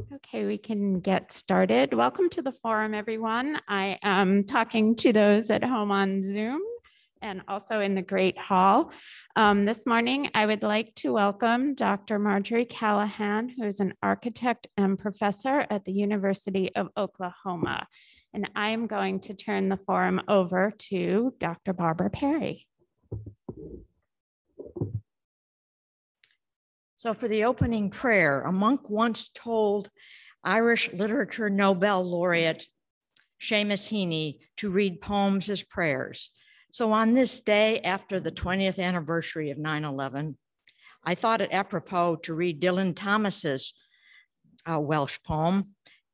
Okay, we can get started. Welcome to the forum, everyone. I am talking to those at home on Zoom and also in the Great Hall. This morning, I would like to welcome Dr. Marjorie Callahan, who is an architect and professor at the University of Oklahoma. And I am going to turn the forum over to Dr. Barbara Perry. So for the opening prayer, a monk once told Irish literature Nobel laureate Seamus Heaney to read poems as prayers. So on this day, after the 20th anniversary of 9/11, I thought it apropos to read Dylan Thomas's Welsh poem,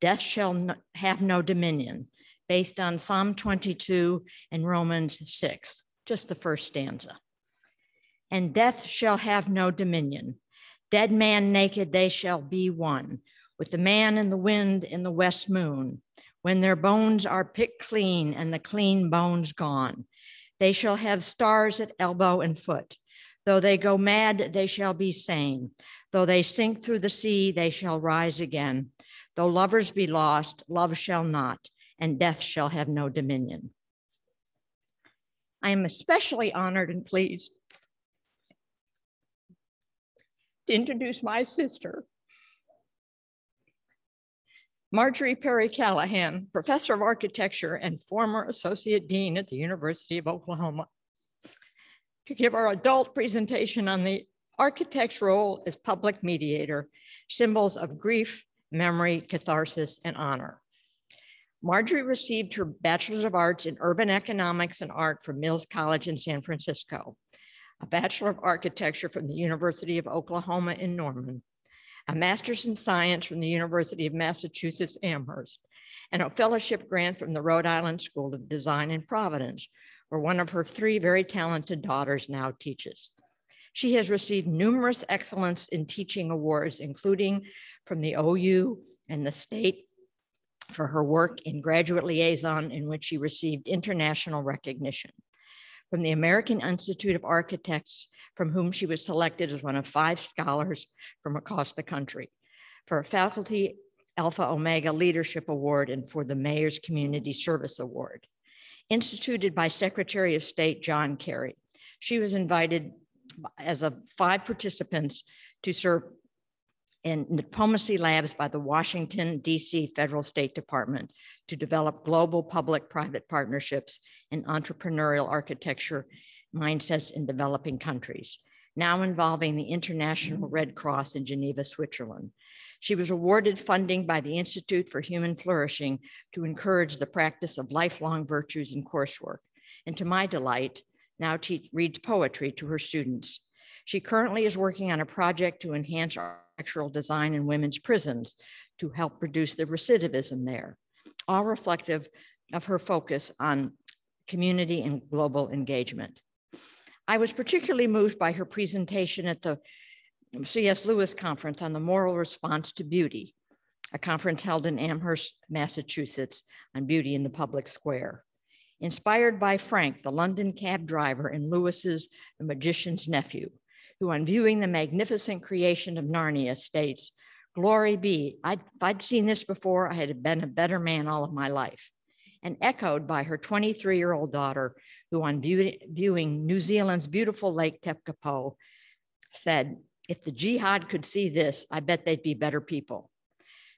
Death Shall Have No Dominion, based on Psalm 22 and Romans 6, just the first stanza. And death shall have no dominion. Dead man naked, they shall be one, with the man in the wind in the west moon. When their bones are picked clean and the clean bones gone, they shall have stars at elbow and foot. Though they go mad, they shall be sane. Though they sink through the sea, they shall rise again. Though lovers be lost, love shall not, and death shall have no dominion. I am especially honored and pleased to introduce my sister, Marjorie P. Callahan, Professor of Architecture and former Associate Dean at the University of Oklahoma, to give our adult presentation on the architect's role as public mediator, symbols of grief, memory, catharsis, and honor. Marjorie received her Bachelor's of Arts in Urban Economics and Art from Mills College in San Francisco, a Bachelor of Architecture from the University of Oklahoma in Norman, a Master's in Science from the University of Massachusetts Amherst, and a fellowship grant from the Rhode Island School of Design in Providence, where one of her three very talented daughters now teaches. She has received numerous excellence in teaching awards, including from the OU and the state for her work in graduate liaison, in which she received international recognition. From the American Institute of Architects, from whom she was selected as one of 5 scholars from across the country, for a Faculty Alpha Omega Leadership Award and for the Mayor's Community Service Award. Instituted by Secretary of State John Kerry, she was invited as 5 participants to serve in diplomacy labs by the Washington, D.C. Federal State Department to develop global public-private partnerships and entrepreneurial architecture mindsets in developing countries, now involving the International Red Cross in Geneva, Switzerland. She was awarded funding by the Institute for Human Flourishing to encourage the practice of lifelong virtues in coursework, and to my delight, now reads poetry to her students. She currently is working on a project to enhance architectural design in women's prisons to help reduce the recidivism there, all reflective of her focus on community and global engagement. I was particularly moved by her presentation at the C.S. Lewis Conference on the Moral Response to Beauty, a conference held in Amherst, Massachusetts, on beauty in the public square. Inspired by Frank, the London cab driver in Lewis's The Magician's Nephew, who on viewing the magnificent creation of Narnia states, "Glory be, if I'd seen this before, I had been a better man all of my life." And echoed by her 23-year-old daughter, who on viewing New Zealand's beautiful Lake Tepkapo said, "If the jihad could see this, I bet they'd be better people."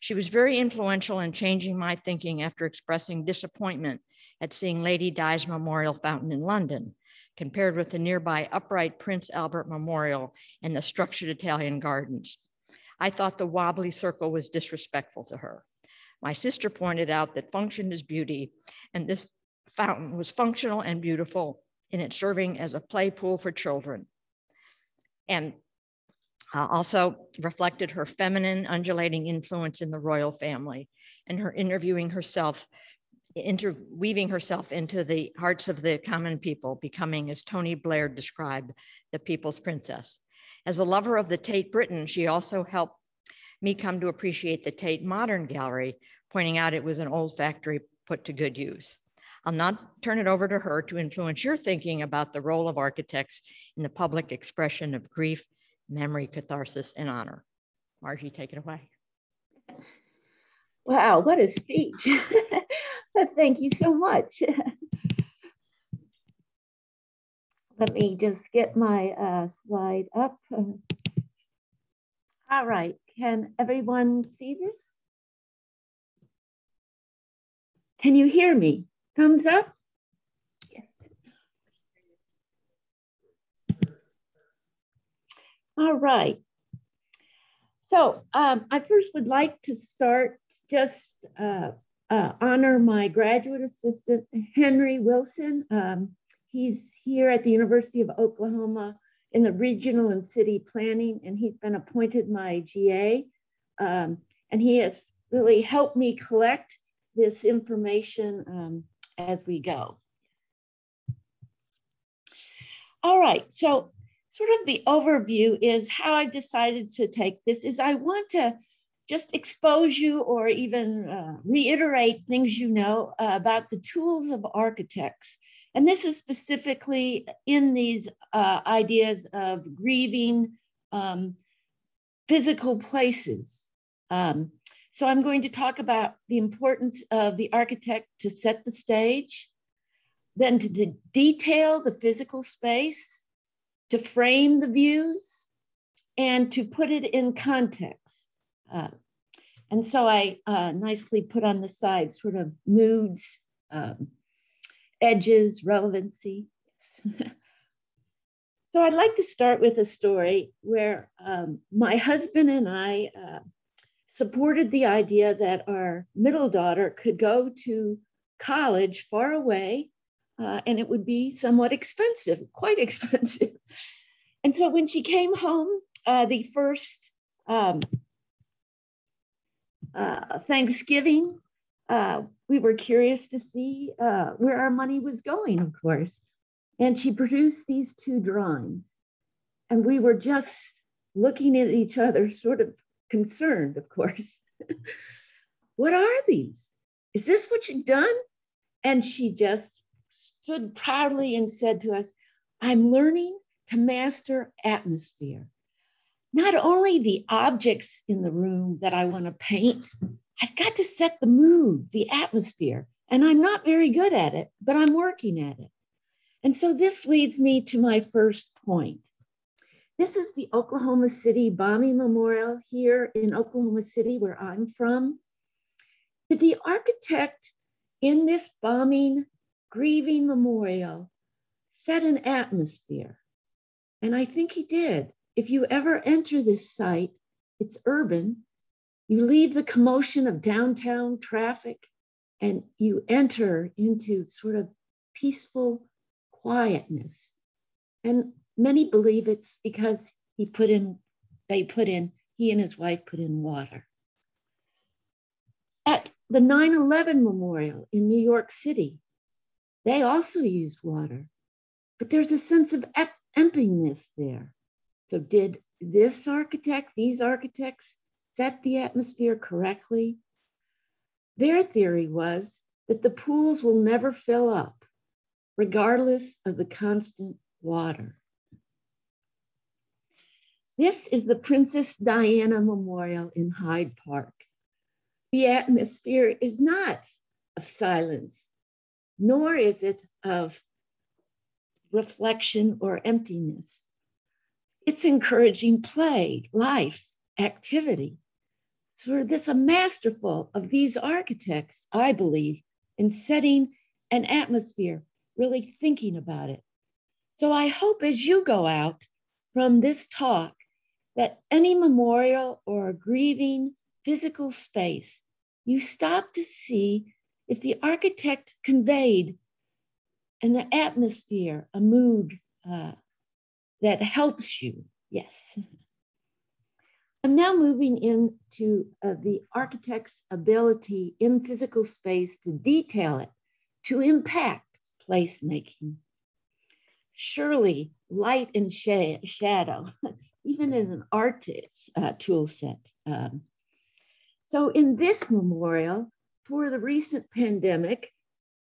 She was very influential in changing my thinking after expressing disappointment at seeing Lady Di's Memorial Fountain in London, compared with the nearby upright Prince Albert Memorial and the structured Italian gardens. I thought the wobbly circle was disrespectful to her. My sister pointed out that function is beauty, and this fountain was functional and beautiful in its serving as a play pool for children. And also reflected her feminine, undulating influence in the royal family and her interweaving herself into the hearts of the common people, becoming, as Tony Blair described, the people's princess. As a lover of the Tate Britain, she also helped me come to appreciate the Tate Modern Gallery, pointing out it was an old factory put to good use. I'll now turn it over to her to influence your thinking about the role of architects in the public expression of grief, memory, catharsis, and honor. Margie, take it away. Wow, what a speech. Thank you so much. Let me just get my slide up. All right, can everyone see this? Can you hear me? Thumbs up? Yes. All right. So I first would like to start just honor my graduate assistant, Henry Wilson. He's here at the University of Oklahoma in the regional and city planning, and he's been appointed my GA. And he has really helped me collect this information as we go. All right, so sort of the overview is how I decided to take this is I want to just expose you or even reiterate things you know about the tools of architects. And this is specifically in these ideas of grieving physical places. So I'm going to talk about the importance of the architect to set the stage, then to detail the physical space, to frame the views, and to put it in context. And so I nicely put on the side sort of moods, edges, relevancy. So I'd like to start with a story where my husband and I supported the idea that our middle daughter could go to college far away, and it would be somewhat expensive, quite expensive. And so when she came home, the first Thanksgiving, we were curious to see where our money was going, of course. And she produced these two drawings. And we were just looking at each other, sort of concerned, of course. What are these? Is this what you've done? And she just stood proudly and said to us, I'm learning to master atmosphere. Not only the objects in the room that I want to paint, I've got to set the mood, the atmosphere. And I'm not very good at it, but I'm working at it. And so this leads me to my first point. This is the Oklahoma City Bombing Memorial here in Oklahoma City, where I'm from. Did the architect in this bombing, grieving memorial set an atmosphere? And I think he did. If you ever enter this site, it's urban. You leave the commotion of downtown traffic and you enter into sort of peaceful quietness. And many believe it's because he and his wife put in water. At the 9/11 memorial in New York City, they also used water, but there's a sense of emptiness there. So did these architects set the atmosphere correctly? Their theory was that the pools will never fill up, regardless of the constant water. This is the Princess Diana Memorial in Hyde Park. The atmosphere is not of silence, nor is it of reflection or emptiness. It's encouraging play, life, activity. So this is a masterful of these architects, I believe, in setting an atmosphere, really thinking about it. So I hope as you go out from this talk that any memorial or grieving physical space, you stop to see if the architect conveyed an atmosphere, a mood that helps you. Yes. I'm now moving into the architect's ability in physical space to detail it, to impact placemaking. Surely light and shadow, even in an artist's tool set. So in this memorial, for the recent pandemic,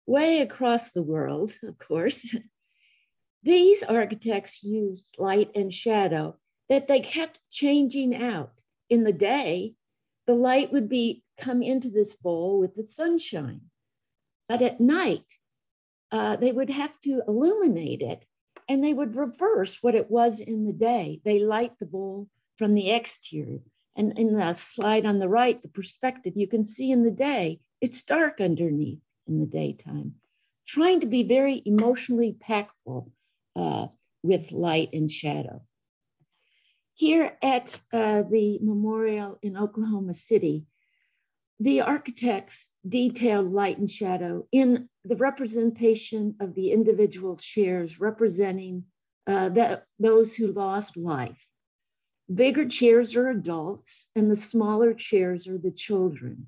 way across the world, of course, these architects used light and shadow that they kept changing out. In the day, the light would come into this bowl with the sunshine. But at night, they would have to illuminate it, and they would reverse what it was in the day. They light the bowl from the exterior. And in the slide on the right, the perspective, you can see in the day, it's dark underneath in the daytime, trying to be very emotionally impactful with light and shadow. Here at the memorial in Oklahoma City, the architects detailed light and shadow in the representation of the individual chairs representing those who lost life. Bigger chairs are adults and the smaller chairs are the children.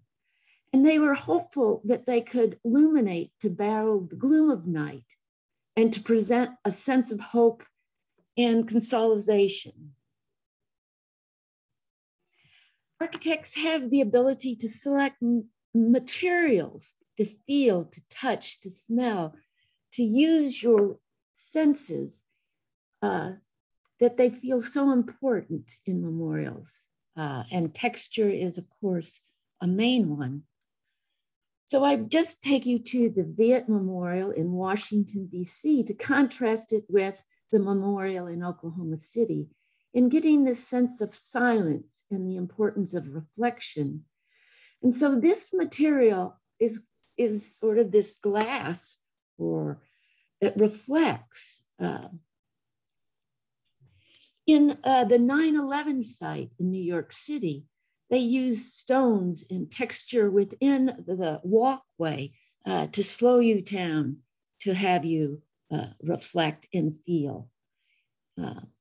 And they were hopeful that they could illuminate to battle the gloom of night and to present a sense of hope and consolidation. Architects have the ability to select materials, to feel, to touch, to smell, to use your senses that they feel so important in memorials. And texture is, of course, a main one. So I just take you to the Viet Memorial in Washington, D.C. to contrast it with the memorial in Oklahoma City, in getting this sense of silence and the importance of reflection. And so this material is sort of this glass that reflects. In the 9/11 site in New York City, they use stones and texture within the walkway to slow you down, to have you reflect and feel.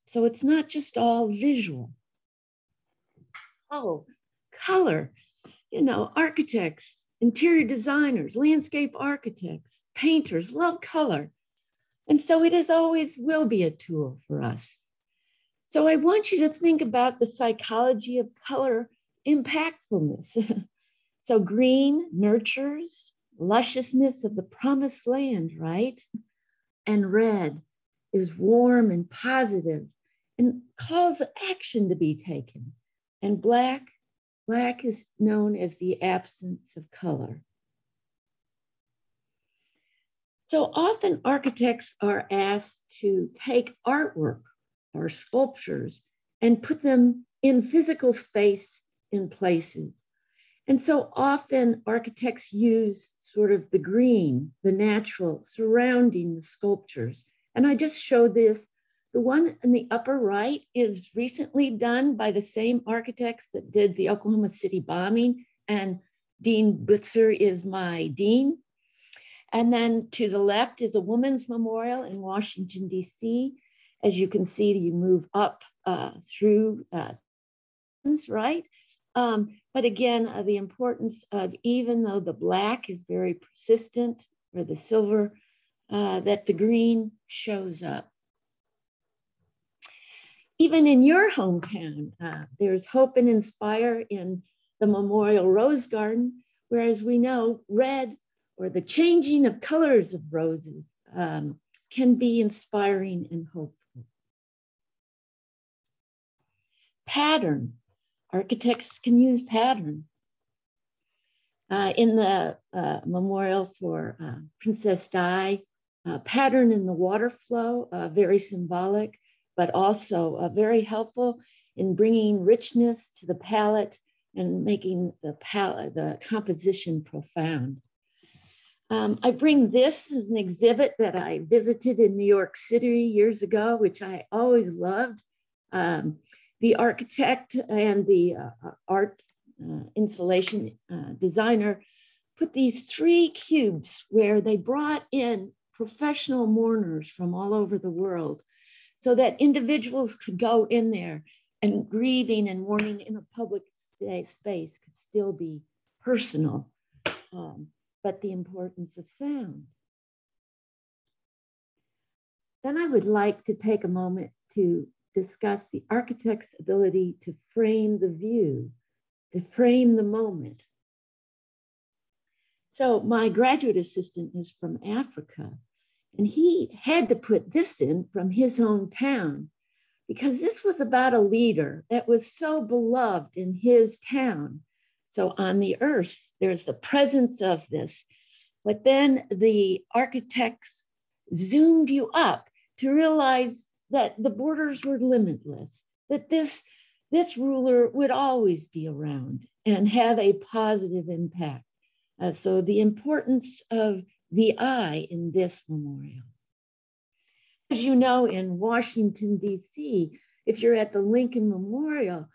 So it's not just all visual. Oh, color. You know, architects, interior designers, landscape architects, painters love color. And so it is always will be a tool for us. So I want you to think about the psychology of color impactfulness. So green nurtures lusciousness of the promised land, right? And red is warm and positive and calls action to be taken. And black is known as the absence of color. So often architects are asked to take artwork or sculptures and put them in physical space in places. And so often architects use sort of the green, the natural surrounding the sculptures. And I just showed this. The one in the upper right is recently done by the same architects that did the Oklahoma City bombing. And Dean Blitzer is my dean. And then to the left is a women's memorial in Washington, D.C. As you can see, you move up through, right? But again, the importance of, even though the black is very persistent, or the silver, that the green shows up. Even in your hometown, there's hope and inspire in the Memorial Rose Garden, whereas we know red, or the changing of colors of roses, can be inspiring and hopeful. Pattern. Architects can use pattern. In the memorial for Princess Di, pattern in the water flow, very symbolic, but also very helpful in bringing richness to the palette and making the composition profound. I bring this as an exhibit that I visited in New York City years ago, which I always loved. The architect and the art installation designer put these 3 cubes where they brought in professional mourners from all over the world so that individuals could go in there, and grieving and mourning in a public space could still be personal, but the importance of sound. Then I would like to take a moment to discuss the architect's ability to frame the view, to frame the moment. So my graduate assistant is from Africa, and he had to put this in from his hometown because this was about a leader that was so beloved in his town So on the earth, there's the presence of this. But then the architects zoomed you up to realize that the borders were limitless, that this ruler would always be around and have a positive impact. So the importance of the eye in this memorial. As you know, in Washington, D.C., if you're at the Lincoln Memorial,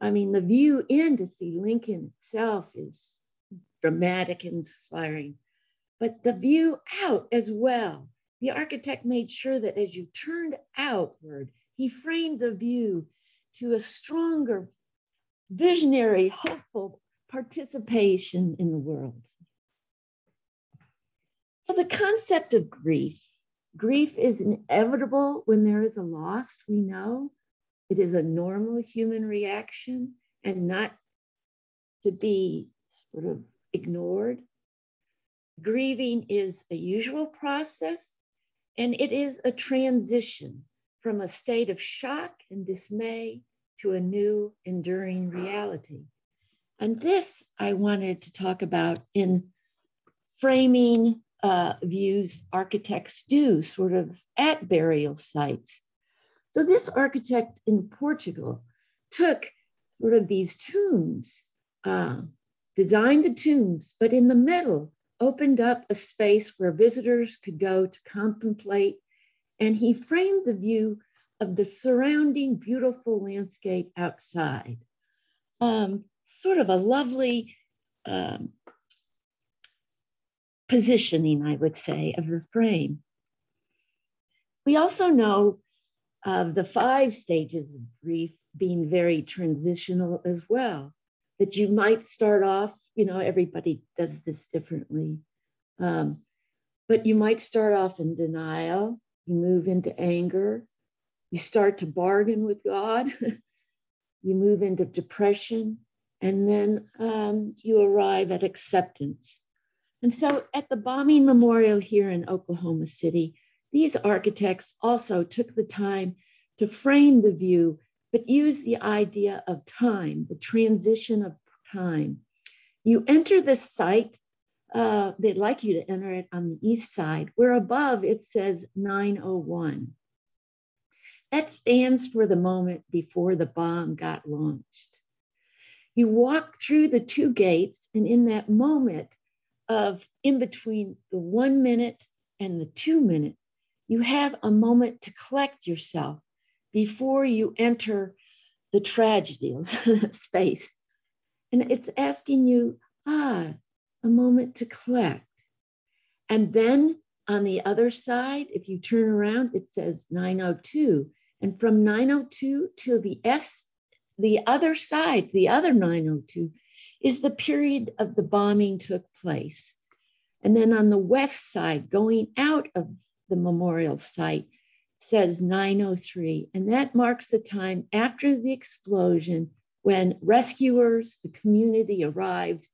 I mean, the view in to see Lincoln itself is dramatic and inspiring, but the view out as well. The architect made sure that as you turned outward, he framed the view to a stronger, visionary, hopeful participation in the world. So the concept of grief. Grief is inevitable when there is a loss, we know. It is a normal human reaction and not to be sort of ignored. Grieving is a usual process, and it is a transition from a state of shock and dismay to a new enduring reality. And this I wanted to talk about in framing views architects do sort of at burial sites. So this architect in Portugal took sort of these tombs, designed the tombs, but in the middle opened up a space where visitors could go to contemplate. And he framed the view of the surrounding beautiful landscape outside. Sort of a lovely positioning, I would say, of the frame. We also know of the 5 stages of grief being very transitional as well, that you might start off, you know, everybody does this differently, but you might start off in denial, you move into anger, you start to bargain with God, you move into depression, and then you arrive at acceptance. And so at the bombing memorial here in Oklahoma City, these architects also took the time to frame the view, but use the idea of time, the transition of time. You enter this site, they'd like you to enter it on the east side, where above it says 901. That stands for the moment before the bomb got launched. You walk through the 2 gates, and in that moment of in between the 1 minute and the 2 minute, you have a moment to collect yourself before you enter the tragedy space. And it's asking you, a moment to collect. And then on the other side, if you turn around, it says 902. And from 902 to the other side, the other 902, is the period of the bombing took place. And then on the west side, going out of the memorial site, says 903. And that marks the time after the explosion when rescuers, the community arrived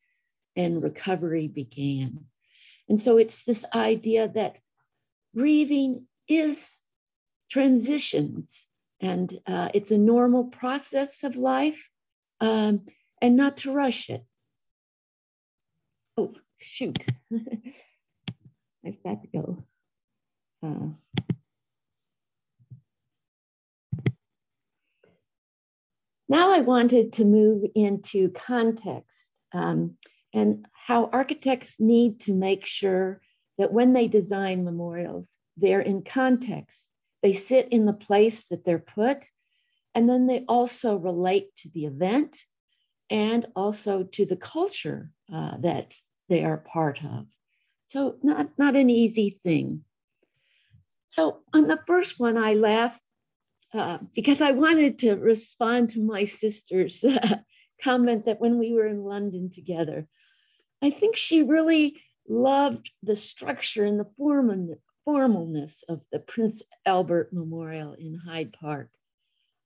and recovery began. And so it's this idea that grieving is transitions, and it's a normal process of life, and not to rush it. Oh, shoot. I've got to go. Now I wanted to move into context and how architects need to make sure that when they design memorials, they're in context. They sit in the place that they're put, and then they also relate to the event and also to the culture that they are part of. So not an easy thing. So on the first one, I laughed because I wanted to respond to my sister's comment that when we were in London together, I think she really loved the structure and the formalness of the Prince Albert Memorial in Hyde Park.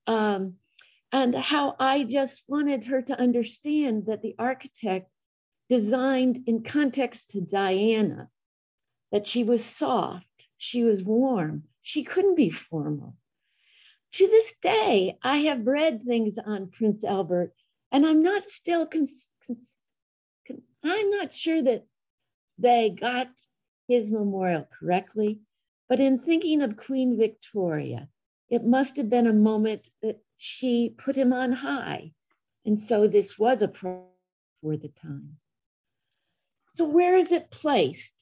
And how I just wanted her to understand that the architect designed in context to Diana, that she was soft, she was warm, she couldn't be formal. To this day, I have read things on Prince Albert, and I'm not still I'm not sure that they got his memorial correctly, but in thinking of Queen Victoria, it must have been a moment that she put him on high. And so this was a priority for the time. So where is it placed?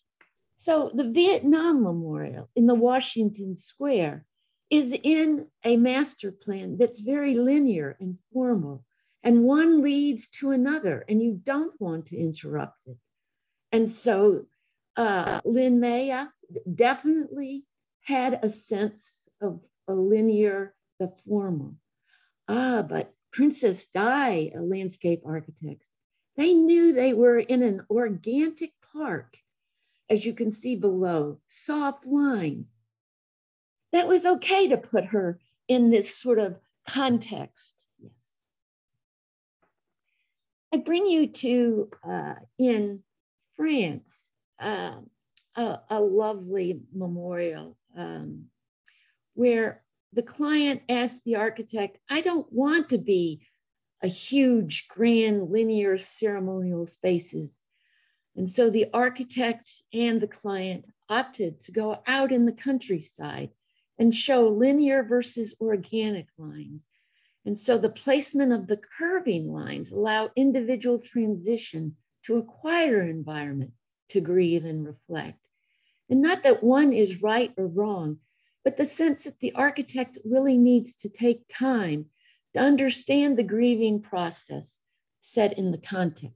So the Vietnam Memorial in the Washington Square is in a master plan that's very linear and formal, and one leads to another, and you don't want to interrupt it. And so Lin Maya definitely had a sense of a linear, the formal. But Princess Di, landscape architects, they knew they were in an organic park, as you can see below, soft lines. That was okay to put her in this sort of context. Yes. I bring you to, in France, a lovely memorial where the client asked the architect, I don't want to be a huge, grand, linear ceremonial spaces. And so the architect and the client opted to go out in the countryside and show linear versus organic lines. And so the placement of the curving lines allow individual transition to a quieter environment to grieve and reflect. And not that one is right or wrong, but the sense that the architect really needs to take time to understand the grieving process set in the context.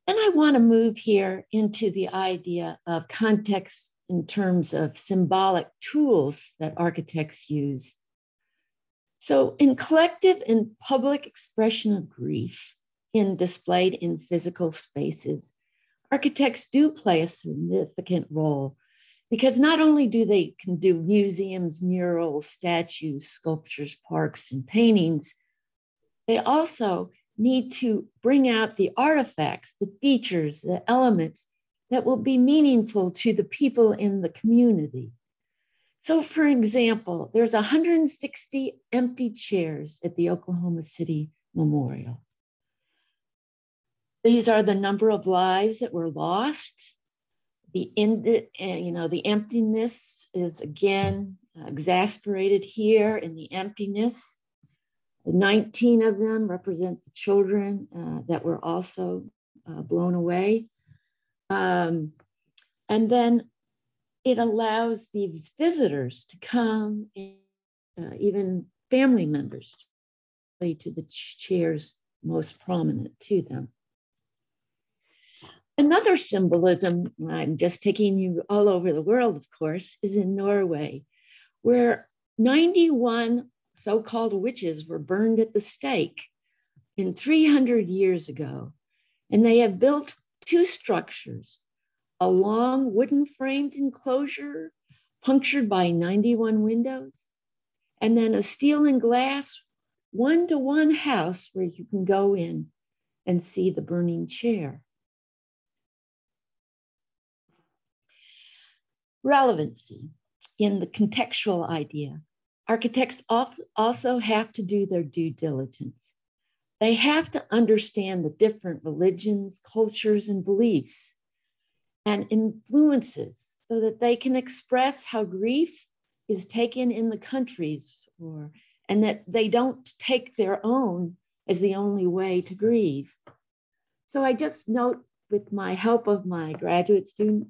And I want to move here into the idea of context in terms of symbolic tools that architects use. So in collective and public expression of grief displayed in physical spaces, architects do play a significant role, because not only do they can do museums, murals, statues, sculptures, parks, and paintings, they also need to bring out the artifacts, the features, the elements that will be meaningful to the people in the community. So for example, there's 160 empty chairs at the Oklahoma City Memorial. These are the number of lives that were lost. The emptiness is again exasperated here in the emptiness. 19 of them represent the children that were also blown away. And then it allows these visitors to come, and even family members, to the chairs most prominent to them. Another symbolism, I'm just taking you all over the world, of course, is in Norway, where 91 so-called witches were burned at the stake 300 years ago. And they have built two structures, a long wooden framed enclosure punctured by 91 windows, and then a steel and glass one-to-one house where you can go in and see the burning chair. Relevancy in the contextual idea. Architects also have to do their due diligence. They have to understand the different religions, cultures, and beliefs and influences so that they can express how grief is taken in the countries, and that they don't take their own as the only way to grieve. So I just note, with my help of my graduate student,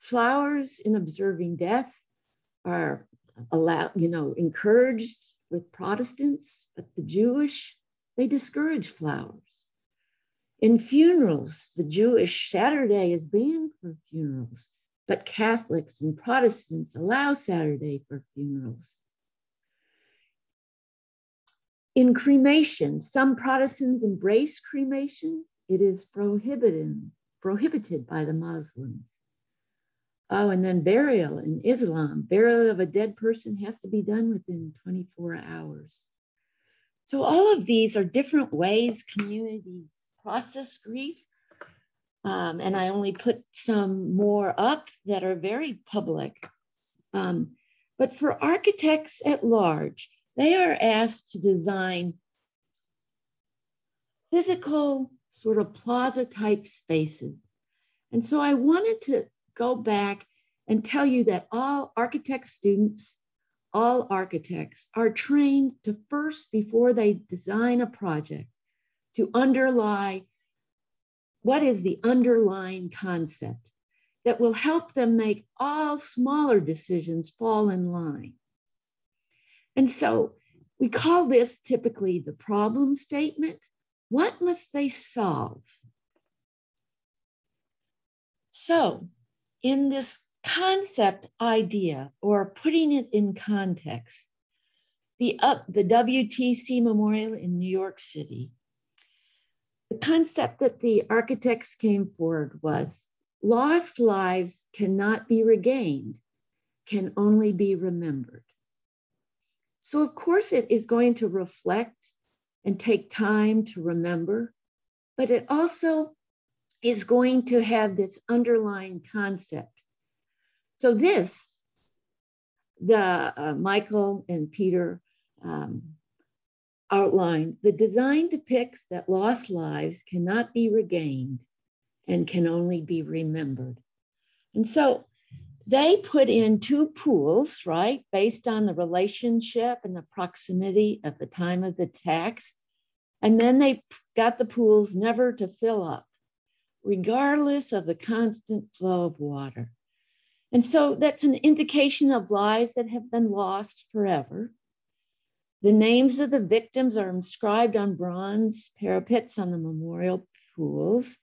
flowers in observing death are encouraged with Protestants, but the Jewish, they discourage flowers. In funerals, the Jewish Saturday is banned for funerals, but Catholics and Protestants allow Saturday for funerals. In cremation, some Protestants embrace cremation. It is prohibited by the Muslims. Oh, and then burial in Islam. Burial of a dead person has to be done within 24 hours. So all of these are different ways communities process grief. And I only put some more up that are very public. But for architects at large, they are asked to design physical sort of plaza type spaces. And so I wanted to go back and tell you that all architect students, all architects are trained to first, before they design a project, to underlie what is the underlying concept that will help them make all smaller decisions fall in line. And so we call this typically the problem statement. What must they solve? So in this concept idea, or putting it in context, the WTC Memorial in New York City, the concept that the architects came forward was lost lives cannot be regained, can only be remembered. So of course it is going to reflect and take time to remember, but it also is going to have this underlying concept. So this, Michael and Peter outlined, the design depicts that lost lives cannot be regained and can only be remembered. And so they put in 2 pools, right, based on the relationship and the proximity at the time of the text. And then they got the pools never to fill up, regardless of the constant flow of water. And so that's an indication of lives that have been lost forever. The names of the victims are inscribed on bronze parapets on the memorial pools,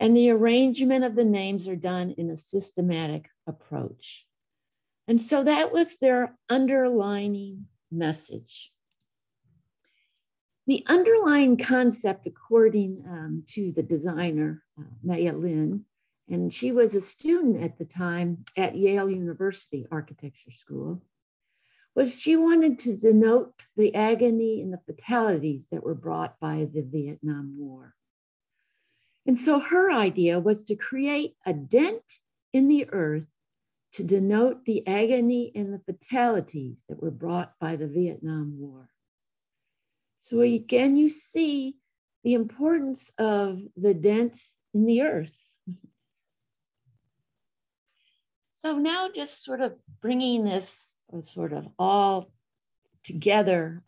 and the arrangement of the names are done in a systematic approach. And so that was their underlining message. The underlying concept, according to the designer, Maya Lin, and she was a student at the time at Yale University Architecture School, was she wanted to denote the agony and the fatalities that were brought by the Vietnam War. And so her idea was to create a dent in the earth to denote the agony and the fatalities that were brought by the Vietnam War. So again, you see the importance of the dent in the earth. So now just sort of bringing this sort of all together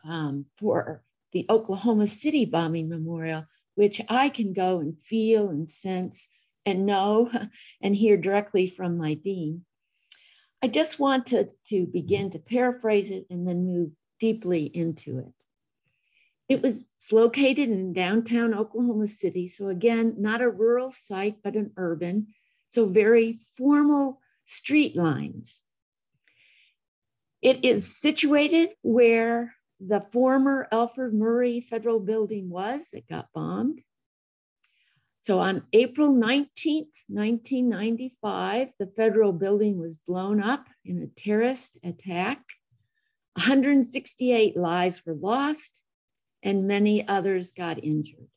for the Oklahoma City bombing memorial, which I can go and feel and sense and know and hear directly from my dean. I just want to begin to paraphrase it and then move deeply into it. It's located in downtown Oklahoma City. So again, not a rural site, but an urban. So very formal street lines. It is situated where the former Alfred Murray Federal Building was that got bombed. So on April 19th, 1995, the Federal Building was blown up in a terrorist attack. 168 lives were lost and many others got injured.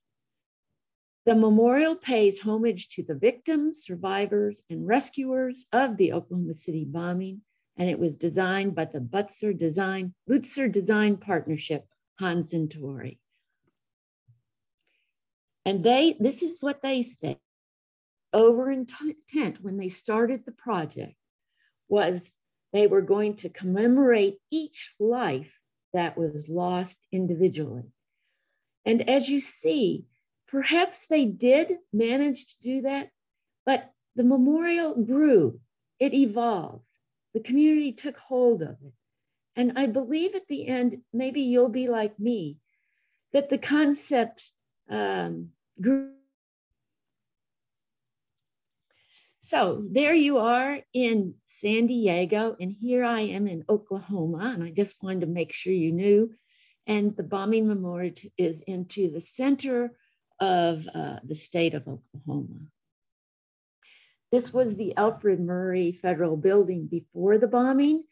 The memorial pays homage to the victims, survivors, and rescuers of the Oklahoma City bombing, and it was designed by the Lutzer Design Partnership, Hans and Tori. And this is what they stated. Over intent when they started the project was they were going to commemorate each life that was lost individually. And as you see, perhaps they did manage to do that, but the memorial grew, it evolved. The community took hold of it. And I believe at the end, maybe you'll be like me, that the concept grew. So there you are in San Diego, and here I am in Oklahoma, and I just wanted to make sure you knew. And the bombing memorial is into the center of the state of Oklahoma. This was the Alfred Murray Federal Building before the bombing.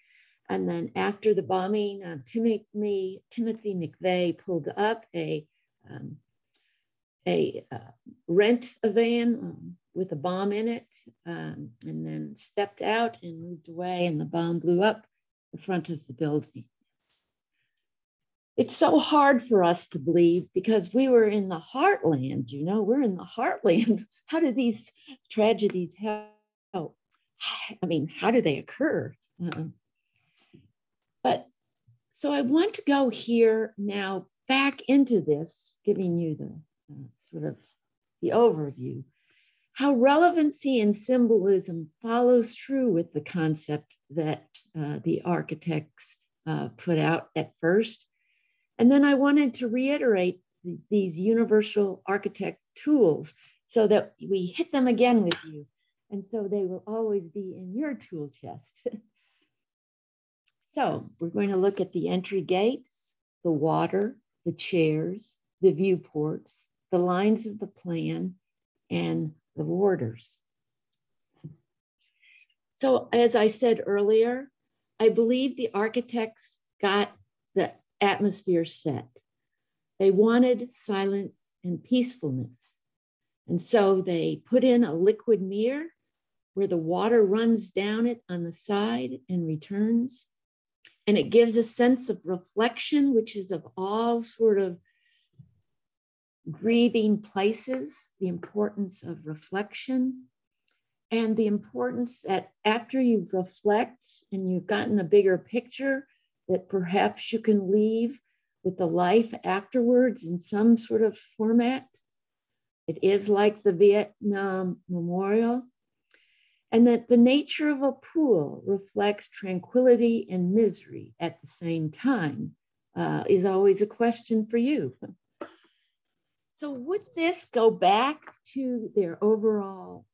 And then after the bombing, Timothy McVeigh pulled up a rent a van with a bomb in it, and then stepped out and moved away, and the bomb blew up the front of the building. it's so hard for us to believe because we were in the heartland, you know, we're in the heartland. How did these tragedies happen? I mean, how do they occur? But so I want to go here now back into this, giving you the sort of the overview, how relevancy and symbolism follows through with the concept that the architects put out at first. And then I wanted to reiterate these universal architect tools so that we hit them again with you. And so they will always be in your tool chest. So we're going to look at the entry gates, the water, the chairs, the viewports, the lines of the plan, and the borders. So as I said earlier, I believe the architects got the atmosphere set. They wanted silence and peacefulness. And so they put in a liquid mirror where the water runs down it on the side and returns. And it gives a sense of reflection, which is of all sort of grieving places, the importance of reflection and the importance that after you reflect and you've gotten a bigger picture, that perhaps you can leave with the life afterwards in some sort of format. It is like the Vietnam Memorial. And that the nature of a pool reflects tranquility and misery at the same time is always a question for you. So would this go back to their overall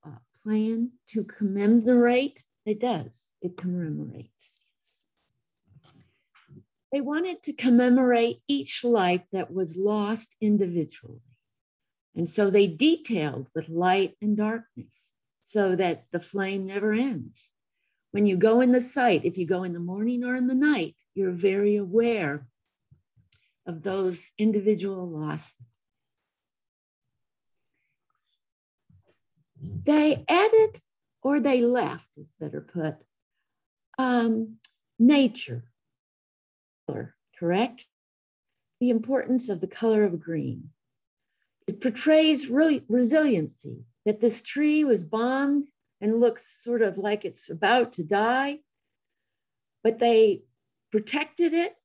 plan to commemorate? It does, it commemorates. They wanted to commemorate each life that was lost individually. And so they detailed with light and darkness, so that the flame never ends. When you go in the site, if you go in the morning or in the night, you're very aware of those individual losses. They added, or they left, is better put, nature, color, correct? The importance of the color of green. It portrays resiliency, that this tree was bombed and looks sort of like it's about to die, but they protected it,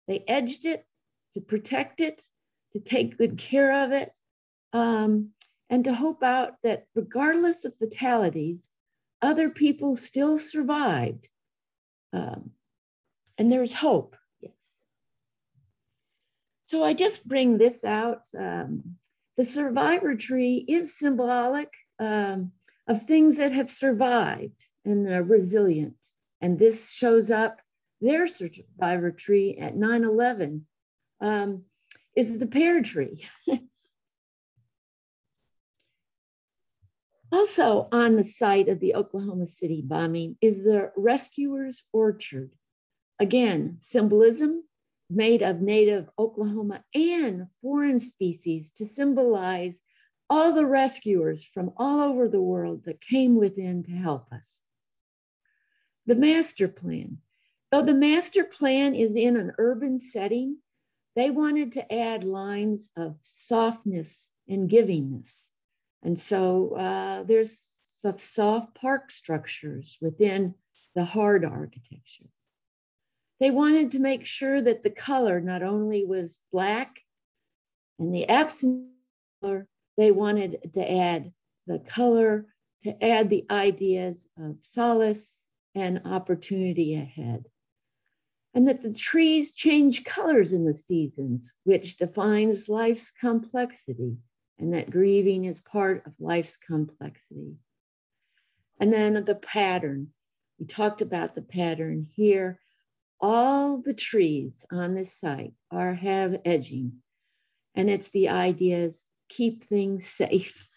they edged it to protect it, to take good care of it, and to hope out that regardless of fatalities, other people still survived. And there's hope, yes. So I just bring this out. The survivor tree is symbolic of things that have survived and are resilient. And this shows up, their survivor tree at 9/11 is the pear tree. Also on the site of the Oklahoma City bombing is the Rescuer's Orchard. Again, symbolism made of native Oklahoma and foreign species to symbolize all the rescuers from all over the world that came within to help us. The master plan. Though the master plan is in an urban setting, they wanted to add lines of softness and givingness. And so there's some soft park structures within the hard architecture. They wanted to make sure that the color not only was Black and the absent color, they wanted to add the color, to add the ideas of solace and opportunity ahead. And that the trees change colors in the seasons, which defines life's complexity, and that grieving is part of life's complexity. And then the pattern. We talked about the pattern here. All the trees on this site have edging, and it's the ideas, keep things safe.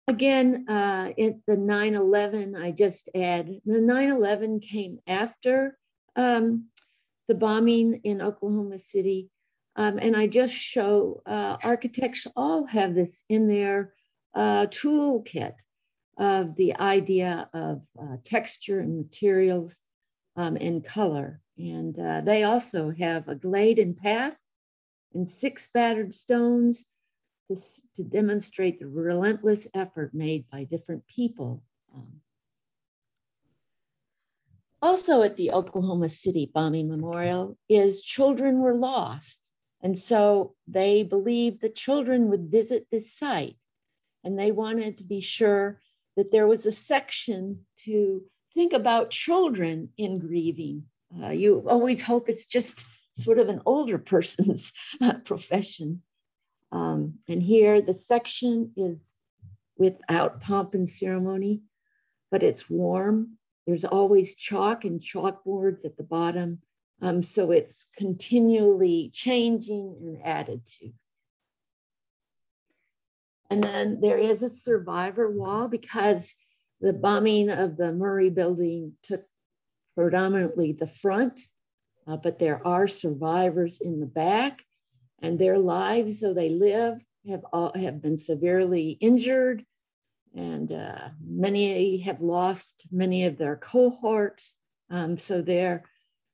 Again, in the 9/11, I just add, the 9/11 came after the bombing in Oklahoma City. And I just show architects all have this in their toolkit of the idea of texture and materials, and color. And they also have a glade and path and 6 battered stones to demonstrate the relentless effort made by different people. Also at the Oklahoma City Bombing Memorial is children were lost. And so they believed the children would visit this site, and they wanted to be sure that there was a section to think about children in grieving. You always hope it's just sort of an older person's profession. And here the section is without pomp and ceremony, but it's warm. There's always chalk and chalkboards at the bottom. So it's continually changing and added to. And then there is a survivor wall because the bombing of the Murray building took predominantly the front, but there are survivors in the back, and their lives, though they live, have been severely injured, and many have lost many of their cohorts, so their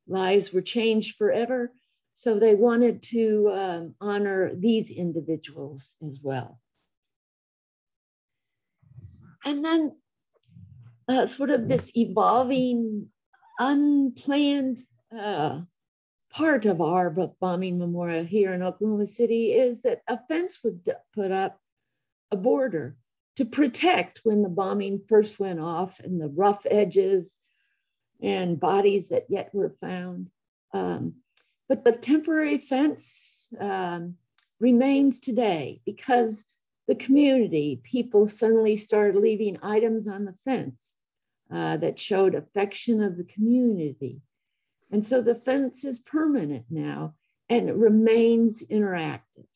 lives were changed forever. So they wanted to honor these individuals as well. And then sort of this evolving, unplanned part of our bombing memorial here in Oklahoma City is that a fence was put up, a border, to protect when the bombing first went off and the rough edges and bodies that yet were found. But the temporary fence remains today because the community, people suddenly started leaving items on the fence that showed affection of the community. And so the fence is permanent now and it remains interactive.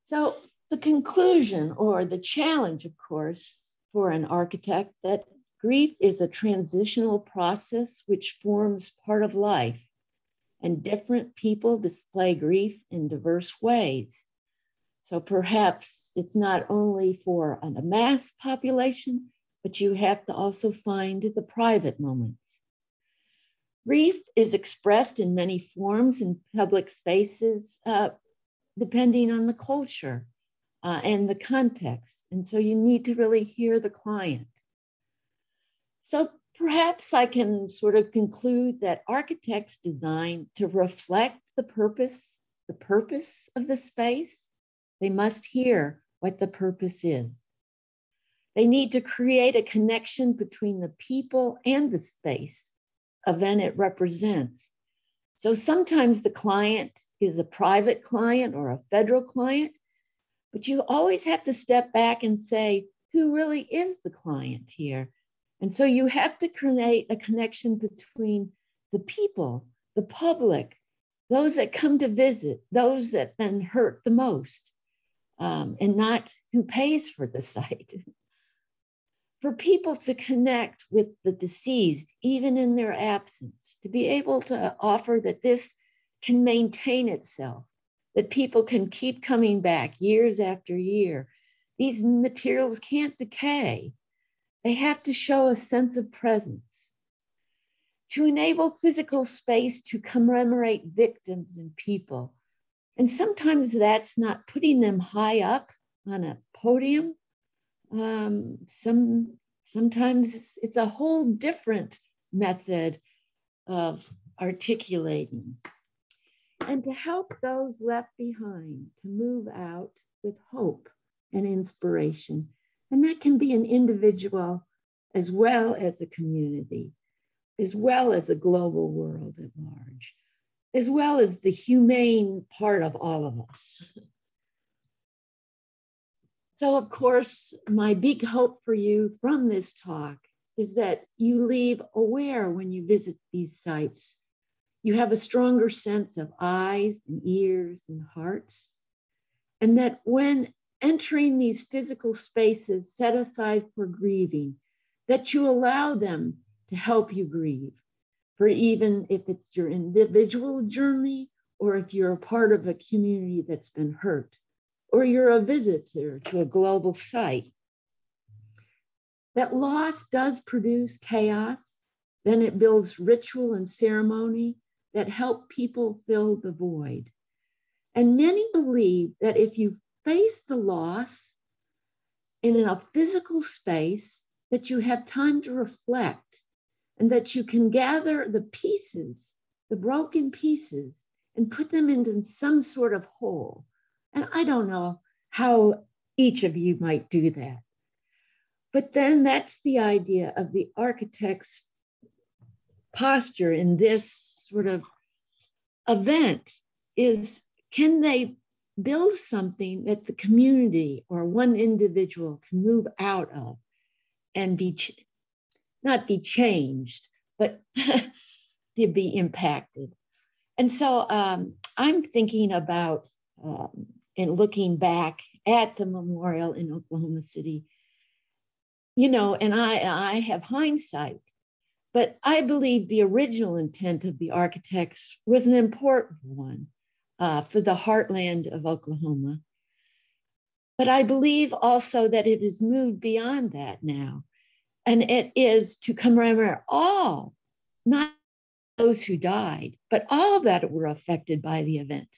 So the conclusion or the challenge, of course, for an architect, that grief is a transitional process which forms part of life, and different people display grief in diverse ways. So perhaps it's not only for the mass population, but you have to also find the private moments. Grief is expressed in many forms in public spaces, depending on the culture and the context. And so you need to really hear the client. So perhaps I can sort of conclude that architects design to reflect the purpose of the space. They must hear what the purpose is. They need to create a connection between the people and the space event it represents. So sometimes the client is a private client or a federal client, but you always have to step back and say, who really is the client here? And so you have to create a connection between the people, the public, those that come to visit, those that have been hurt the most, and not who pays for the site. For people to connect with the deceased, even in their absence, to be able to offer that this can maintain itself, that people can keep coming back years after year. These materials can't decay. They have to show a sense of presence. To enable physical space to commemorate victims and people. And sometimes that's not putting them high up on a podium. Sometimes it's a whole different method of articulating. And to help those left behind to move out with hope and inspiration. And that can be an individual as well as a community, as well as a global world at large, as well as the humane part of all of us. So of course, my big hope for you from this talk is that you leave aware when you visit these sites. You have a stronger sense of eyes and ears and hearts, and that when entering these physical spaces set aside for grieving, that you allow them to help you grieve, for even if it's your individual journey or if you're a part of a community that's been hurt, or you're a visitor to a global site. that loss does produce chaos. Then it builds ritual and ceremony that help people fill the void. And many believe that if you face the loss in a physical space, that you have time to reflect and that you can gather the pieces, the broken pieces, and put them into some sort of whole. And I don't know how each of you might do that. But then that's the idea of the architect's posture in this sort of event is, can they build something that the community or one individual can move out of and not be changed, but to be impacted. And so I'm thinking about, and looking back at the memorial in Oklahoma City, you know, and I have hindsight, but I believe the original intent of the architects was an important one for the heartland of Oklahoma. But I believe also that it has moved beyond that now. And it is to commemorate all, not those who died, but all that were affected by the event.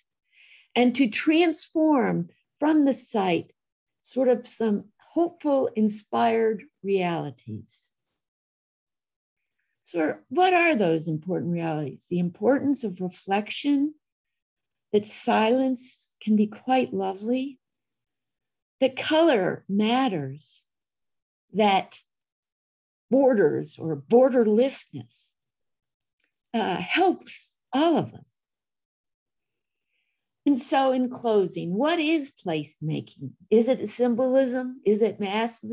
And to transform from the site sort of some hopeful, inspired realities. So what are those important realities? The importance of reflection, that silence can be quite lovely, that color matters, that borders or borderlessness helps all of us. And so in closing, what is placemaking? Is it symbolism? Is it mass?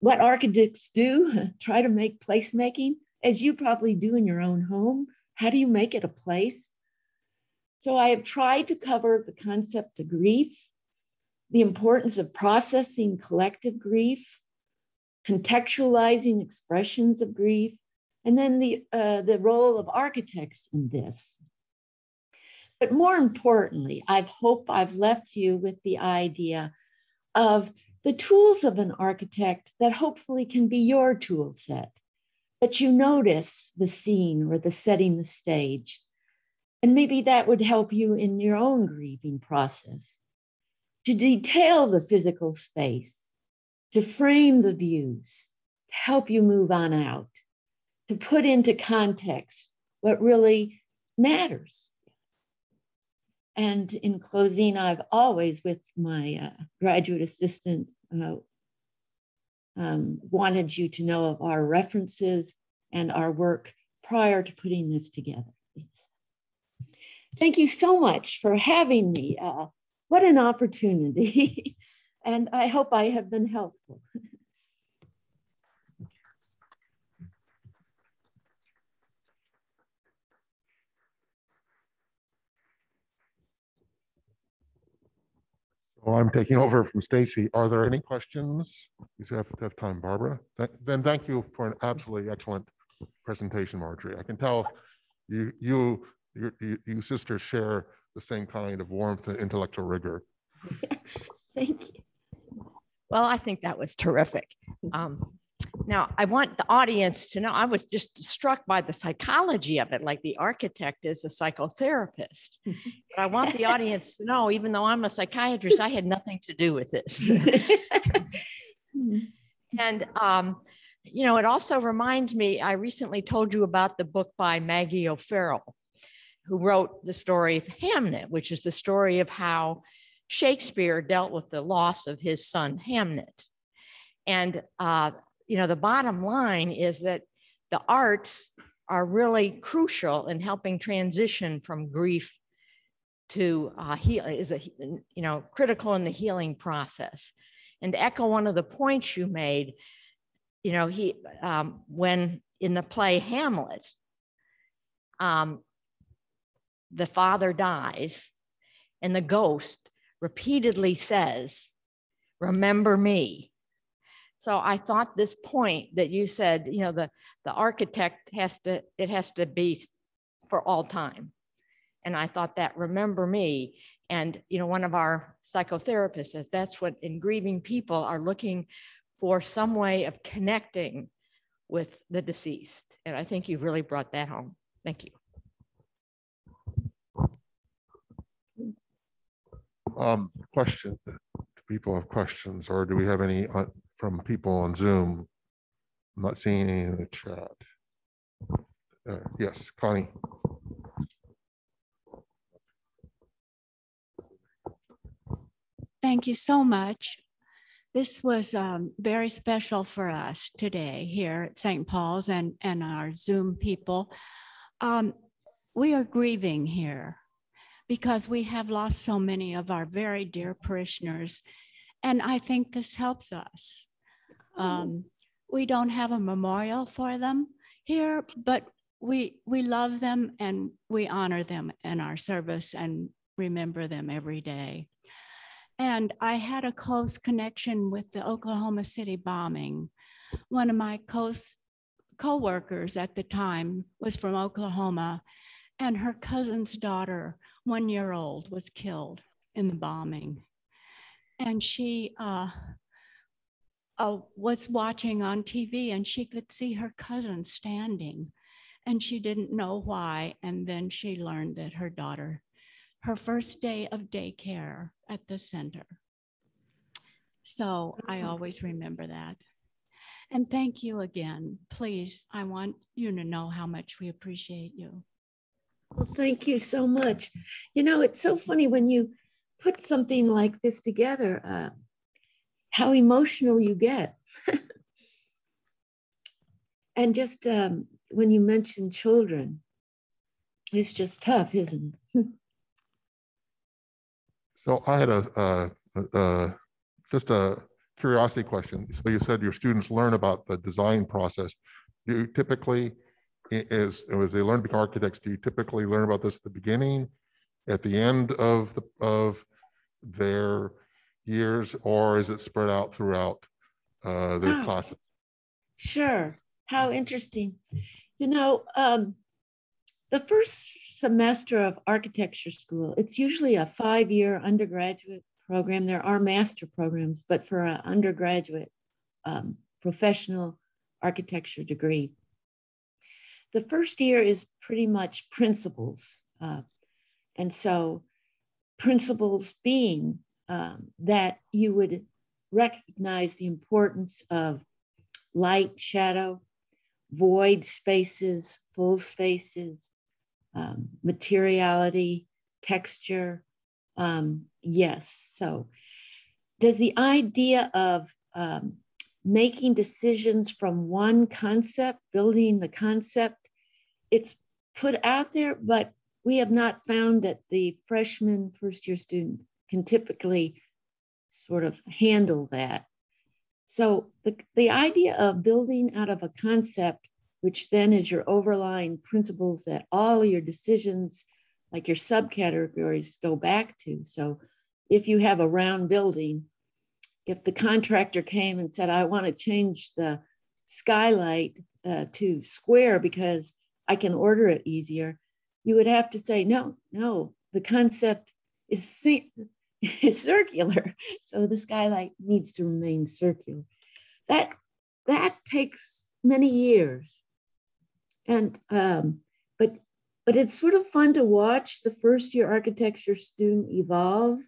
What architects do, try to make placemaking, as you probably do in your own home. How do you make it a place? So I have tried to cover the concept of grief, the importance of processing collective grief, contextualizing expressions of grief, and then the role of architects in this. But more importantly, I hope I've left you with the idea of the tools of an architect that hopefully can be your tool set, that you notice the scene or the setting the stage. And maybe that would help you in your own grieving process, to detail the physical space, to frame the views, to help you move on out, to put into context what really matters. And in closing, I've always, with my graduate assistant, wanted you to know of our references and our work prior to putting this together. Thank you so much for having me. What an opportunity. And I hope I have been helpful. Well, I'm taking over from Stacy. Are there any questions? You have time, Barbara. Then thank you for an absolutely excellent presentation, Marjorie. I can tell you sisters share the same kind of warmth and intellectual rigor. Thank you. Well, I think that was terrific. Now, I want the audience to know, I was just struck by the psychology of it, like the architect is a psychotherapist. But I want the audience to know, even though I'm a psychiatrist, I had nothing to do with this. And, you know, it also reminds me, I recently told you about the book by Maggie O'Farrell, who wrote the story of Hamnet, which is the story of how Shakespeare dealt with the loss of his son, Hamnet. And, you know, the bottom line is that the arts are really crucial in helping transition from grief to healing, is critical in the healing process. And to echo one of the points you made, you know, when in the play Hamlet, the father dies and the ghost repeatedly says, "Remember me." So I thought this point that you said, you know, the architect has to be for all time. And I thought that remember me. And, you know, one of our psychotherapists says that's what in grieving people are looking for some way of connecting with the deceased. And I think you've really brought that home. Thank you. Question. Do people have questions, or do we have any from people on Zoom? I'm not seeing any in the chat. Yes, Connie. Thank you so much. This was very special for us today here at St. Paul's and our Zoom people. We are grieving here because we have lost so many of our very dear parishioners, and I think this helps us. We don't have a memorial for them here, but we love them and we honor them in our service and remember them every day. And I had a close connection with the Oklahoma City bombing. One of my co-workers at the time was from Oklahoma, and her cousin's daughter, 1 year old, was killed in the bombing. And she was watching on TV, and she could see her cousin standing, and she didn't know why. And then she learned that her daughter, her first day of daycare at the center. So I always remember that. And thank you again. Please, I want you to know how much we appreciate you. Well, thank you so much. You know, it's so funny when you put something like this together, how emotional you get. And just when you mention children, it's just tough, isn't it? So I had just a curiosity question. So you said your students learn about the design process. Do you typically, as they learn to become architects, do you typically learn about this at the beginning, at the end of their years, or is it spread out throughout their classes? Sure. How interesting. You know, the first semester of architecture school, it's usually a 5-year undergraduate program. There are master programs, but for an undergraduate professional architecture degree, the first year is pretty much principles. And so principles being that you would recognize the importance of light, shadow, void spaces, full spaces, materiality, texture. Yes, so does the idea of making decisions from one concept, building the concept, it's put out there, but we have not found that the freshman first-year student can typically sort of handle that. So the idea of building out of a concept, which then is your overlying principles that all your decisions, like your subcategories, go back to. So if you have a round building, if the contractor came and said, I want to change the skylight to square because I can order it easier, you would have to say, no, the concept is circular. So the skylight needs to remain circular. That takes many years. And, but it's sort of fun to watch the first year architecture student evolve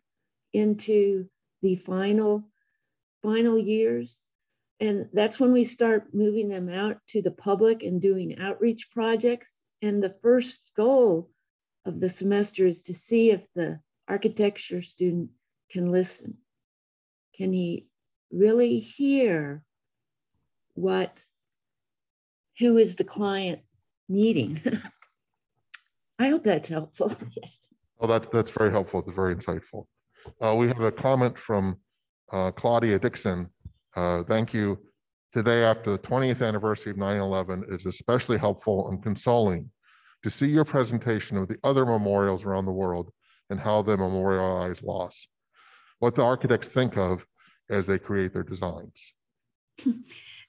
into the final years. And that's when we start moving them out to the public and doing outreach projects. And the first goal of the semester is to see if the architecture student can listen. Can he really hear who is the client needing? I hope that's helpful. Yes. Oh, that's very helpful. It's very insightful. We have a comment from Claudia Dixon. Thank you. Today, after the 20th anniversary of 9/11, is especially helpful and consoling to see your presentation of the other memorials around the world and how they memorialize loss, what the architects think of as they create their designs.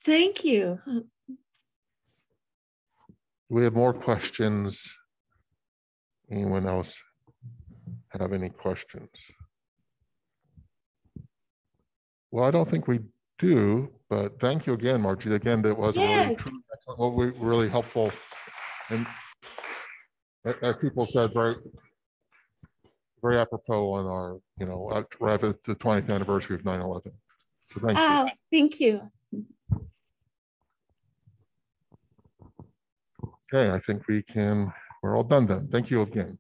Thank you. Do we have more questions? Anyone else have any questions? Well, I don't think we do, but thank you again, Marjorie. Again, that was a really, Yes. truly excellent, well, really helpful. And as people said, very apropos on our, right at the 20th anniversary of 9/11. So thank you. Oh, thank you. Okay, I think we're all done then. Thank you again.